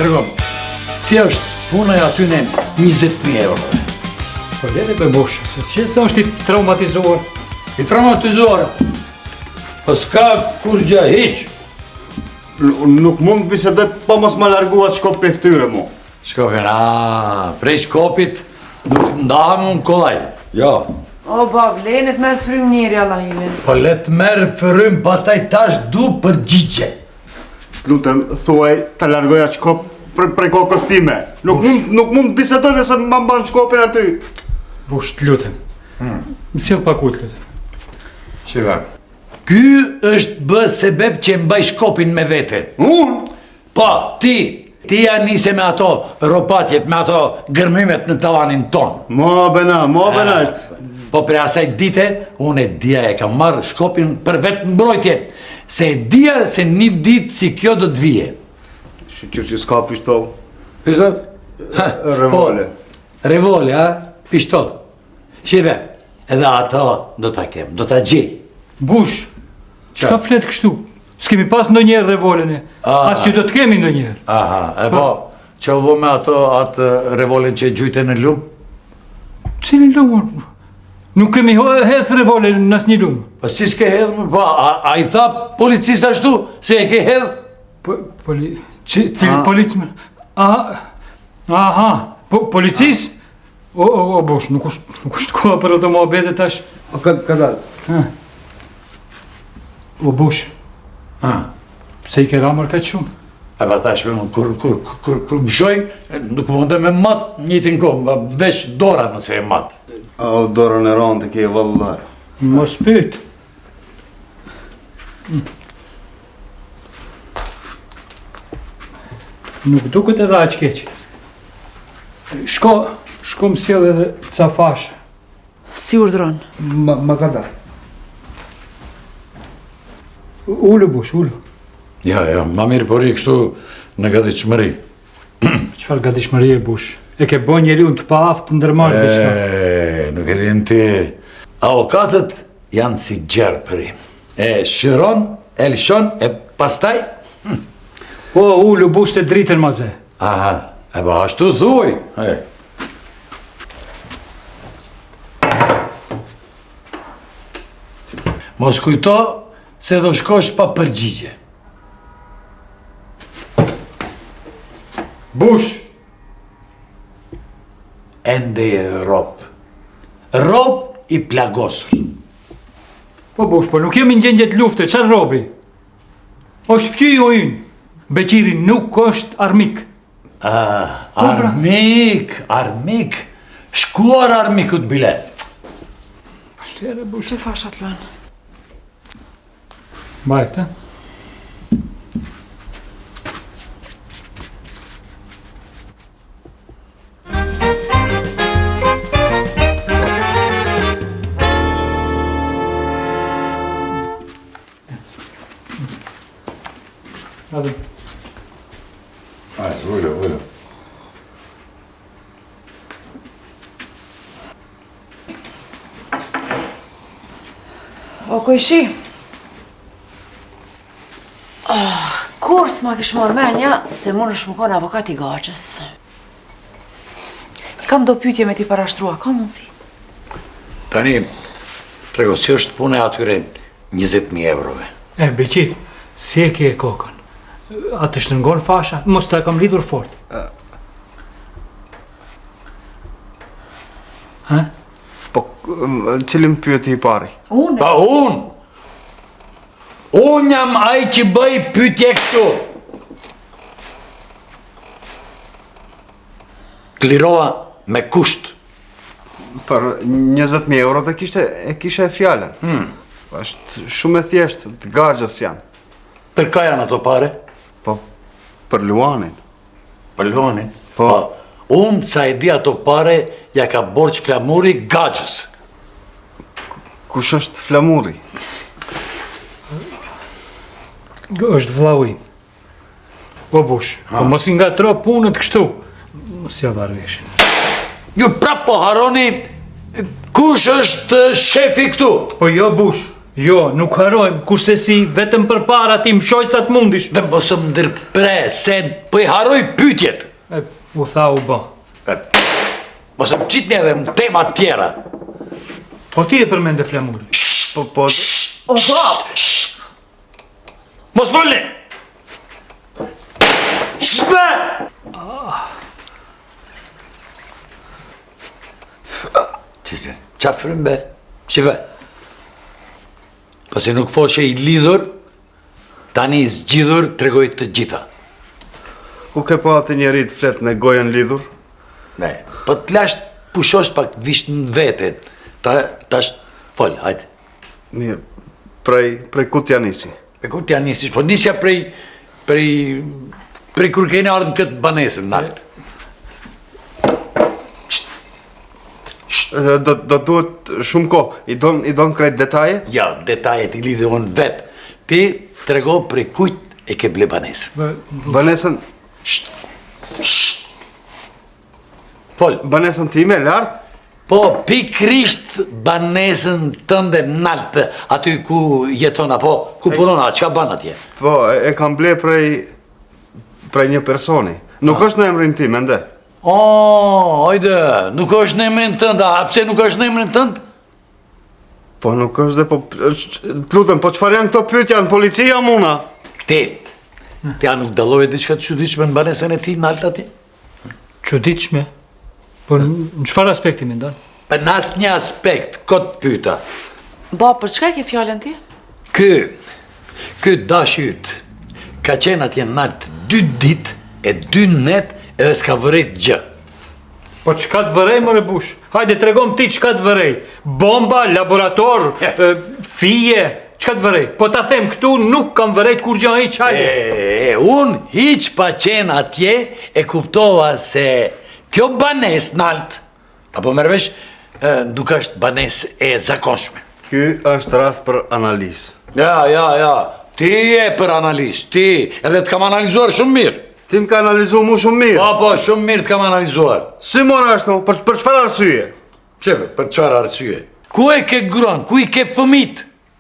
tregom, si është puna e aty në 20.000 euro? Po lete për bosh, se është i traumatizuar. I traumatizuar? Po s'ka kur gjë hiq. Nuk mund të bisedoj pa mos ma larguat shkop për ftyre mu. Shkopin, prej shkopit nuk ndahem unë kollaj. Jo. O, bab, lenet merë frym njeri, Allahile. Po let merë frym, pastaj tash du përgjigje. Lutem, thuaj të largoja shkop prej kokës time. Nuk mund të bisedoj nëse ma mban shkopin aty. Bosh, të lutem. Më sjell pakut, lutem. Shiva. Ky është bë sebeb që mbaj shkopin me vete. Unë? Po, ti ja nise me ato ropatjet, me ato gërmimet në tavanin ton. Mo bena. Po për asaj dite, unë e dia e kam marrë shkopin për vetë mbrojtje. Se e dia se një ditë si kjo do të vije. Shqyqyr që s'ka pishtol. Pishtol? Revole. Revole, pishtol. Shive, edhe ato do t'a kem, do t'a gjej. Bush, çka flet kështu? S'kemi pas ndonjëherë revolën e. As që do të kemi ndonjëherë. Aha, e po, që u bo me atë revolën që gjujte në lumë? Cilin lumë? Nuk kemi hedh revolën në asnjë lumë. Po si s'ke hedhë? Po, a i tha policis ashtu, se e ke hedhë? Cilin policë? Aha, policis? O, bosh, nuk është koha për ato muhabete tash. O, ka dalë. O, bosh. Pse i ke ramër kaq shumë? E pa tash, kur më shoj, nuk mundë me matë njëtin kohë, veç dora nëse e matë. O, dorën e ronë të ke vëllar. Mos pyet. Nuk duket edhe aq keq. Shko më sjell edhe ca fashe. Si urdhron? Ma ka dalë. Ullu, Bush, ullu. Ja, ma mirë pori kështu në gatishmëri. Çfarë gatishmërie, Bush? E ke bën njeri unë të paaftë të ndërmarrë diçka. Nuk e rinë ti. Avokatët janë si gjerpëri. E shëron, e lëshon, e pastaj... Po, ullu, Bush, se dritën maze. Aha, e ba ashtu thuj. Mos kujto se do shkosh pa përgjigje. Bush! Ende e rob. Rob i plagosur. Po, Bush, po nuk jemi në gjendje të lufte, çfarë robi? Është fqyj o ynë. Beqiri nuk është armik. Armik. Shkuar armikut bile. Shtere, Bush. Që fashat luan? Bajt, Hajde. Ullu. O, kojshi? Kur s'ma kish marrë menja se mund është më konë avokat i gaçës. Kam do pyetje me ti parashtrua, ka mundsi? Tani, trego, si është pune atyre 20.000 eurove? Beqir, si e ke kokën? A të shtërngon fasha? Mos të kam lidhur fort. Po, cilin pyeti i pari? Unë? Pa unë! Unë jam ai që bëj pyetje këtu. Klirova me kusht. Për 20.000 euro të kishe fjallën. Është shumë e thjeshtë, të gaxhës janë. Për ka janë ato pare? Po, për Luanin. Për Luanin? Po. Unë sa e di ato pare, ja ka borç Flamuri gaxhës. Kush është Flamuri? është vllau im. O, Bush, po mos i ngatro punët kështu. Mos ja varveshin. Ju prap po haroni kush është shefi këtu? Po jo, Bush, Jo, nuk harojmë, kurse si vetëm për para ti më shoj sa të mundish. Dhe mos më ndërpre, se po i haroj pyetjet. U tha u bë. Mos më qitni edhe në tema tjera. Po ti e përmende flamuri. Po, O, bab! Mos folni! Shpe! Qëse, qa frëm be? Shive. Pasi nuk foshe i lidhur, tani i zgjidhur tregoj të gjitha. ku ke po atë njeri të flet me gojën lidhur? Ne, po të lash pushosh pak të vish në vete. Tash, fol, hajde. Mirë, prej ku t'ja nisi? E kur t'ja nisish, po nisja prej kur kene ardhën këtë banesën nalt. Do duhet shumë kohë, i don krejt detajet? Ja, detajet i lidhë unë vetë. Ti trego prej kujt e ke ble banesën. Banesën, Fol. banesën time, lartë? Po, pikrisht banesën tënde nalt, aty ku jeton apo, ku punon, a qka ban atje? Po, e kam ble prej një personi. Nuk është në emrin tim, ende. Hajde, nuk është në emrin tënd, a pse nuk është në emrin tënd? Po nuk është dhe, po, të lutem, po qëfar janë këto pyetja në policia muna? Ti nuk dallove diçka të çuditshme në banesën e ti nalt atje? Çuditshme? Po në çfarë aspekti mendon? Për në asnjë aspekt, këtë pyeta. Bab, për çka e ke fjallën ti? Ky dashi yt ka qenë atje nalt 2 ditë e 2 net edhe s'ka vërejt gjë. Po çka të vërej më rebush? Hajde tregom ti çka të vërej. Bomba, laborator, fije, çka të vërej? Po ta them këtu nuk kam vërejt kur gjë hiç, hajde. Unë hiç pa qenë atje e kuptova se kjo banes nalt, apo mërvesh, nuk është banes e zakonshme. Ky është rast për analizë. Ja, ti e për analizë, ti, edhe të kam analizuar shumë mirë. Ti më ka analizu mu shumë mirë. Po, shumë mirë të kam analizuar. Si mora ashtu, për çfarë arsye? Qefe, për qëfar arsye? Ku e ke gruan, ku i ke fëmit?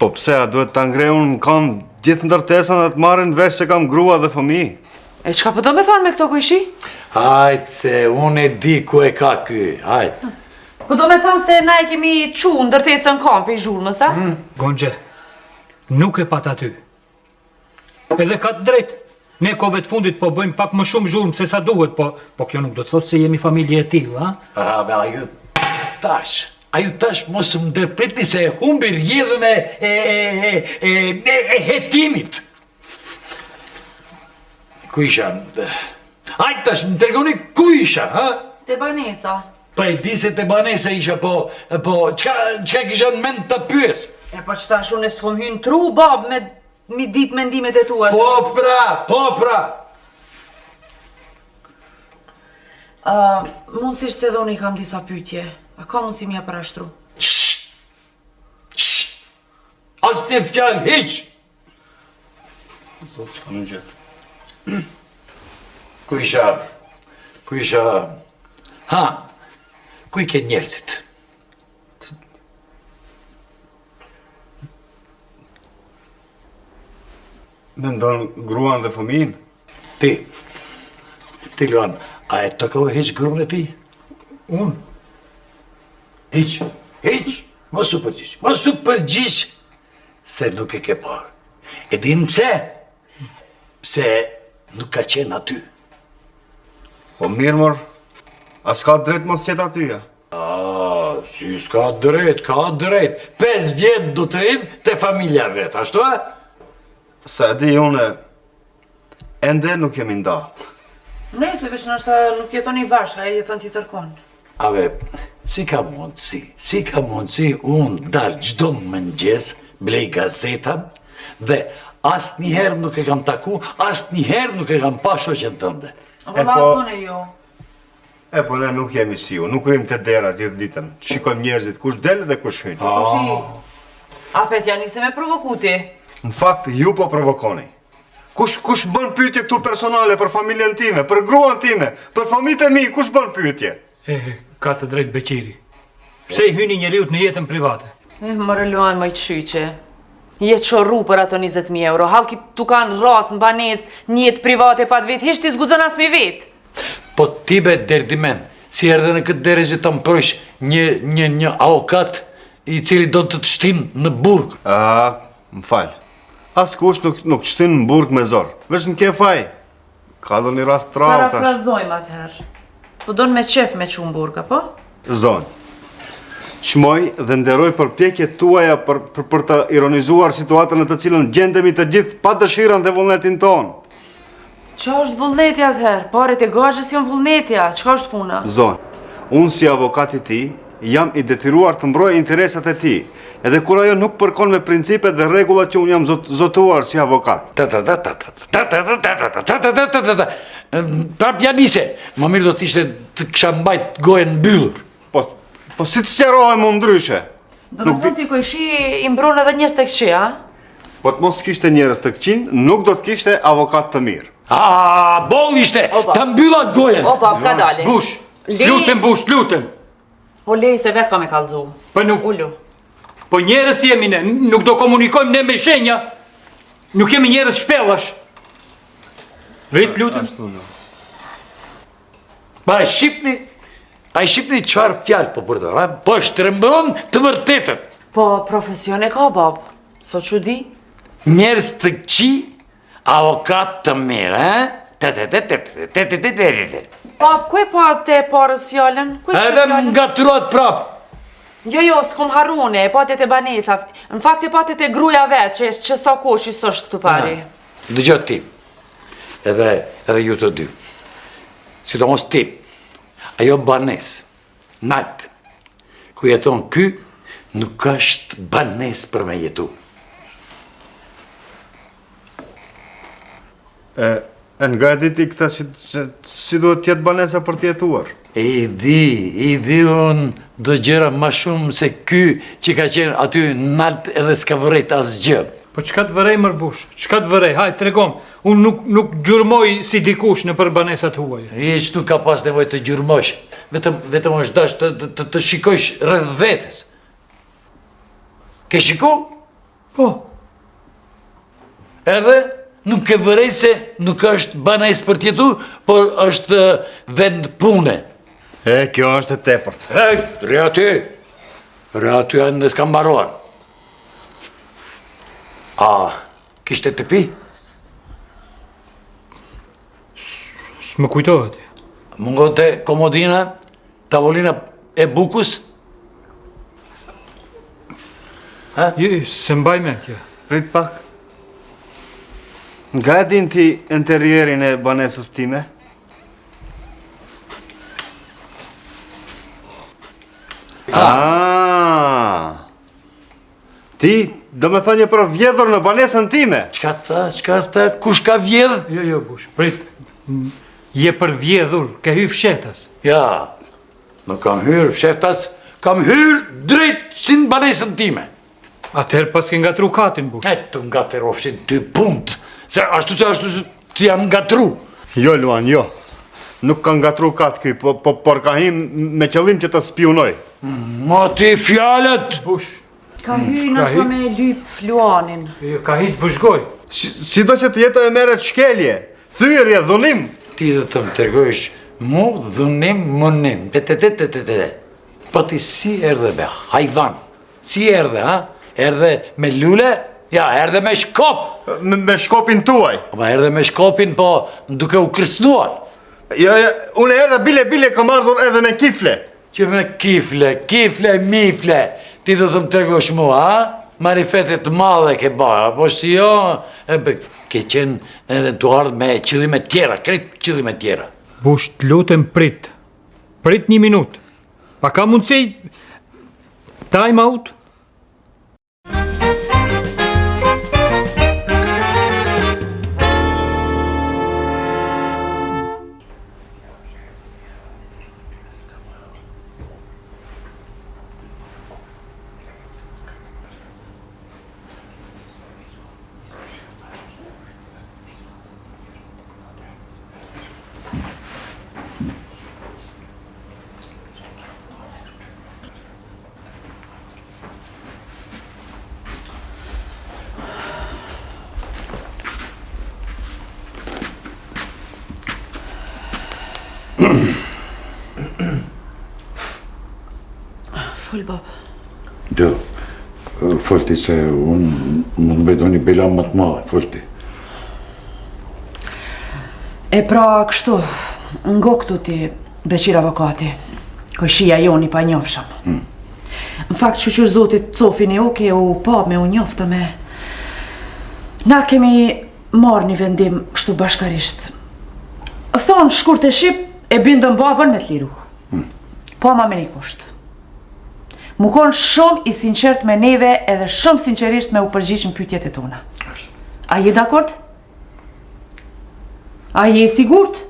Po pse, a duhet të ngrej unë kam gjithë ndërtesën dhe të marrin vesh se kam grua dhe fëmijë. E çka po do me thonë me këto kujshi? Hajtë se unë e di ku e ka ky, hajtë. Po do me thonë se na e kemi qu ndërtesën kampi i zhurmës, a? Gonxhe, nuk e pat aty. Edhe ka të drejtë. Ne kove të fundit po bëjmë pak më shumë zhurmë se sa duhet, po kjo nuk do të thotë se jemi familje e tillë, ha? Be, aju tash mos më ndërpritni se e humbi rjedhën e hetimit. Ku isha? Hajtë tash, më tregoni ku isha, ha? Te banesa. Po e di se te banesa isha, po qka kisha në mend të pyes? E po qëta unë e së të kom hynë tru, bab, mi dit mendimet e tua. Po pra. Mundësisht se dhe unë i kam disa pytje. A ka mundësi mja për ashtru? As të fjallë, hiq! Zot, që në gjithë. Ku isha... Ha, ku i ke njerëzit? Me ndonë gruan dhe fëmijin? Ti Luan, a e të kohë hiq gruan e ti? Unë? Hiq, mos u përgjish, se nuk e ke parë. E din pse? Pse nuk ka qenë aty. Po mirë mor, a s'ka drejt mos qetë atyja? Si s'ka drejt, ka drejt. 5 vjetë do të im të familja vetë, ashtu e? Se di une, ende nuk jemi nda. Ne, se veç nështë nuk jetoni bashkë, a e jeton tjetër konë. Ave, si ka mundësi unë dalë gjdo mëngjes, blej gazetan, dhe asë njëherë nuk e kam taku, asë njëherë nuk e kam pa shoqen tënde. Apo lasone jo. E po ne nuk jemi si ju, nuk rrim të dera gjithë ditën. Shikojmë njerëzit kush del dhe kush hynë. Kushi, apet janë nise me provokuti. Në fakt, ju po provokoni. Kush bën pyetje këtu personale për familjen time, për gruan time, për fëmijët e mi, kush bën pyetje? Ka të drejt Beqiri. Pse i hyni njeriut në jetën private? Më rëluan më i të shyqe. Je qorru për ato 20.000 euro. Halki tu kanë ras në banes, njët private pa të vetë, hishti zgudzon as mi vetë. Po ti be derdimen, si erdhe në këtë dere që të mprosh një avokat i cili do të shtin në burg. Më falë. As kush nuk shtin në burg me zor. Vesh në ke faj. Ka do një rast trauta. Parafrazojmë atëherë. Po do në me qef me që në burg, apo? Zonë. Qmoj dhe nderoj përpjekjet tuaja për të ironizuar situatën në të cilën gjendemi të gjithë pa dëshiran dhe vullnetin tonë. Qa është vullnetja atëherë? Paret e gazhës janë vullnetja. Qka është puna? Zonë, unë si avokati ti, jam i detyruar të mbroj interesat e ti, edhe kur ajo nuk përkon me principet dhe regullat që unë jam zotuar si avokat. Prap janise, më mirë do t'ishte të kësha mbajt gojen mbyllur. Po si të sqarohem më ndryshe? Do më thënë ti ko ishi i mbron edhe njës të këqi, a? Po të mos kishte njerës të këqin, nuk do t'kishte avokat të mirë. Bol ishte, të mbyllat gojen. Opa, ka dali. Bush, lutem Bush, lutem. O lej se vetë ka me kalzu. Po nuk. Ullu. Po njerës jemi ne, nuk do komunikojmë ne me shenja. Nuk jemi njerës shpellash. Rrit, lutem. Ba e shqipni qëfar fjallë po përdor, a? Po shtrembron të vërtetën. Po profesion e ka, bab. So që di? Njerës të këqi, avokat të mirë, a? Bab, ku e pa te parës fjallën? Edhe më ngatruat prap. Jo, s'kom harune, e patet e banesa. Në fakt e patet e gruja vetë, që sa kosh i sështë këtu pari. Dëgjot ti, edhe ju të dy. Sidomos ti, ajo banes, nalt, ku jeton ky, nuk është banes për me jetu. Nga e diti këta si duhet tjetë banesa për tjetuar? I di unë do gjera ma shumë se ky që ka qenë aty nalt edhe s'ka vërejt asë gjë. Po qka të vërej mër Bush, qka të vërej, hajtë tregom, unë nuk gjurmoj si dikush në për banesat huaj. Që nuk ka pas nevoj të gjurmosh, vetëm është dash të shikojsh rrëdh vetës. Ke shiku? Po. Edhe nuk e vërej se nuk është banes për tjetu, por është vend pune. Kjo është e tepërt. Re aty janë dhe s'kam baruar. Kishte të pi? S'më kujtohet. Mungon të komodina, tavolina e bukus? Se mbaj me kja. Prit pak. Nga e din ti interierin e banesës time? Ti, do me thënje për vjedhur në banesën time? Qka ta, kush ka vjedh? Jo, Bush, prit. Je për vjedhur, ke hy fshetas. Ja, nuk kam hyrë fshetas, kam hyrë drejt si në banesën time. Atëherë pas ke ngatru katin, Bush. Të ngaterofshin ty punt, se ashtu se të jam ngatru. Jo, Luan, jo. Nuk ka ngatru katë këj, por ka him me qëllim që të spionoj. Ma ti fjallet! Bush. Ka hy në që me lyp fluanin. Jo, ka hi të vëzhgoj. Si do që të jetë e meret shkelje, thyrje, dhunim. Ti dhe të më tërgojsh mu, dhunim, munim. Po ti si erdhe me hajvan? Si erdhe, ha? Erdhe me lule? Ja, erdhe me shkop. Me shkopin tuaj. Ma erdhe me shkopin, po duke u kërcnuar. Ja, unë erdhe bile kam ardhur edhe me kifle. Që me kifle, mifle. Ti do të më tregosh mua, ha? Marifetet madhe ke baja, po si jo, ke qenë edhe të ardhë me qëllime tjera, kretë qëllime tjera. Bush, të lutem prit. Prit një minut. Pa ka mundësi time out? Fol, baba. Do, folti se unë mund bedo një bilam më të madhe, folti. E pra kështu, ngo këtu ti Beqir avokati, kojshia joni pa njofshëm. Në fakt që qërë zotit Cofin e uke u pa me u njofta me... Na kemi marrë një vendim kështu bashkarisht. Thonë shkurt e shqip e bindën babën me t'liru. Po ma me një kusht. Mu konë shumë i sinqert me neve edhe shumë sinqerisht me u përgjigj në pyetjet e tona. A je dakord? A je i sigurt?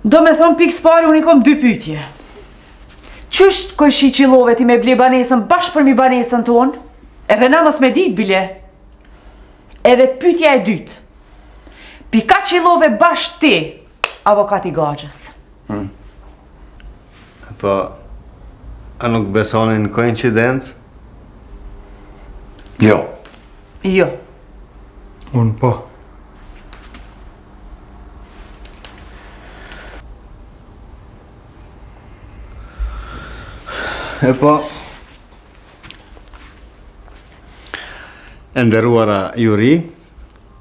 Do me thonë pikë s'pari unë i kom 2 pyetje. Qysht kojshi qilove ti me ble banesën bashkë për mi banesën tonë? Edhe na mos me dit bile. Edhe pyetja e dytë. Pika qilove bashkë ti, avokati Gaxhës. Po, a nuk besonin koincidencë? Jo. Jo. Unë po. E po, e nderuara juri,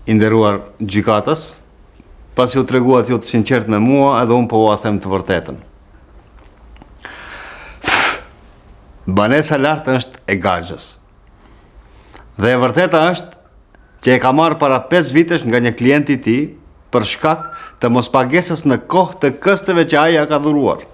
i nderuar gjykatës, pasi u treguat ju të sinqert me mua, edhe unë po ua them të vërtetën. Banesa lartë është e Gaxhës. Dhe e vërteta është që e ka marrë para 5 vitesh nga një klient i tij për shkak të mospagesës në kohë të kësteve që ai ja ka dhuruar.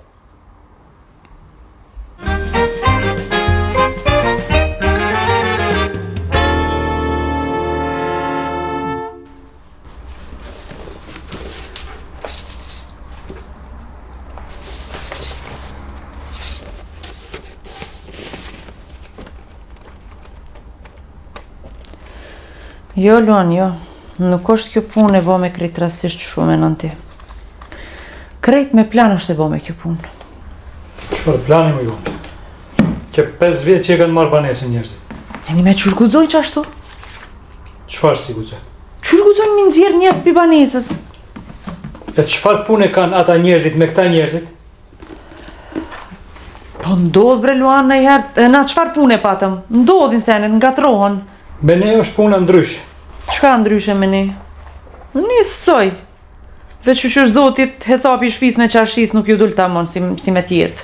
Jo, Luan, jo. Nuk është kjo punë e bo me krejt rasisht shumë e nënti. Krejt me plan është e bo me kjo punë. Qëfar plani më ju? Që 5 vjetë që e kanë marrë banesën njerëzit. E një me qërë gudzoj që ashtu? Qëfar si guxe? Qërë gudzoj mi nëzirë njerëz për banesës? E qëfar punë kanë ata njerëzit me këta njerëzit? Po ndodh bre Luan në i herë, na qëfar punë e patëm? Ndodhin senet, ngatrohen. Me ne është puna ndryshë. Qka ndryshe me ne? Një sësoj. Veç që qërë zotit hesapi i shpis me qarshis nuk ju dull ta mon si me tjertë.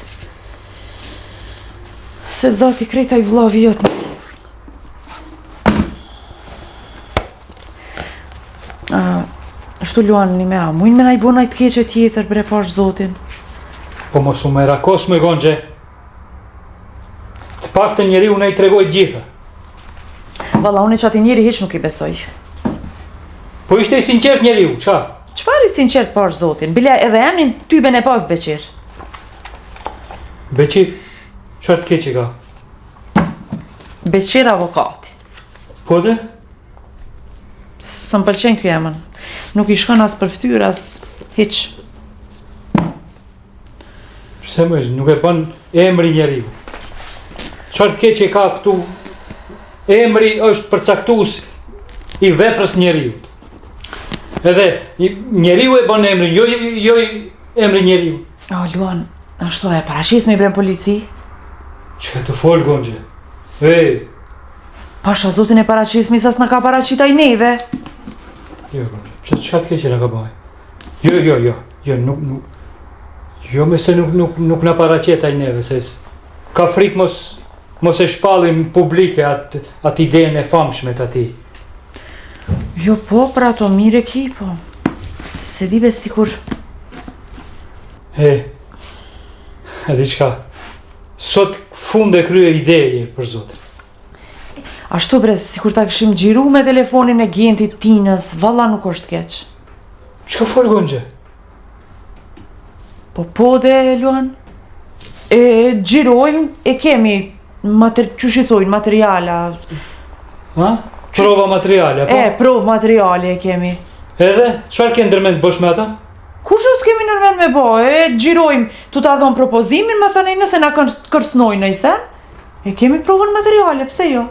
Se zoti krejta i vllavi jotë. Shtu Luan një me a, mujnë me na i bo najtë keqe tjetër bre pash zotin. Po mos u me rakos me gonxhe. Të pak të njeri unë e i tregoj gjitha. Valla, unë e që ati njeri heq nuk i besoj. Po ishte i sinqert njeriu, qa? Qfar i sinqert pash zotin? Bile edhe emnin ty ben e pas Beqir. Beqir, qëfar të keqe ka? Beqir avokati. Po dhe? Së më pëlqen kjo emën. Nuk i shkon as për fytyrë, as hiq. Pse më nuk e bën emri njeriu? Qëfar të keqe ka këtu? Emri është përcaktues i veprës njeriu. Edhe njeriu e bën emrin, jo emri njeriu. O, Luan, ashtu e paraqis me i brem polici? Që të folë, gonxhe? Ej! Pasha zotin e paraqis mi sas në ka paraqita i neve. Jo, gonxhe, çka të keqe na ka bëj? Jo, nuk... Jo, me se nuk na paraqeta i neve, se ka frikë mos e shpallim publike atë idenë e famshme të ati. Jo po, pra to mire ki, po. Se dibe sikur... E diçka, sot fund e krye ideje për zotin. Ashtu bre, sikur ta këshim gjiru me telefonin e gjentit Tinës, valla nuk është keq. Çka fol gonxhe? Po dhe, Luan, e gjirojmë, e kemi, qysh i thojnë, materiala. Ha? Prova materiale, apo? Provë materiale e kemi. Edhe? Çfarë ke ndërmend bosh me ata? Kush s'kemi nërmen me bo, e gjirojmë, tu ta dhon propozimin, masanej nëse na kërsnojnë nëjse, e kemi provën materiale, pse jo?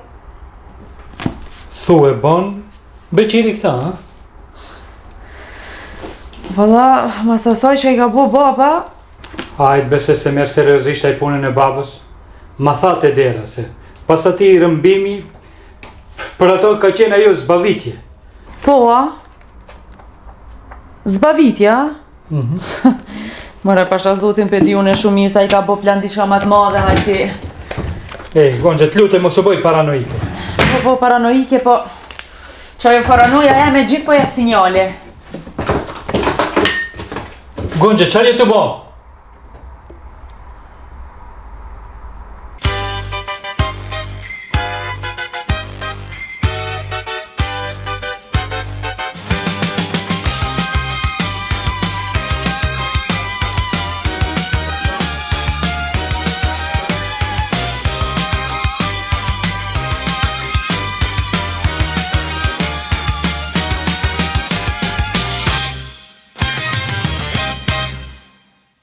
Thu e bon, Beqiri këta, ha? Valla, mas asaj që i ka bo baba, Hajde, bese se merë seriozisht ai punën e babës. Ma thate dera se pas ati rëmbimi, për ato ka qenë ajo zbavitje. po a? Zbavitja? Mëre pasha zotin për di unë shumë mirë sa i ka bo plan diçka ma të madhe, hajti. Ej, Gonxha, të lutem mos u bëj paranoike. Po, paranoike, po... Qa jo paranoja e me gjithë po jep sinjale. Gonxha, çfarë je të bo?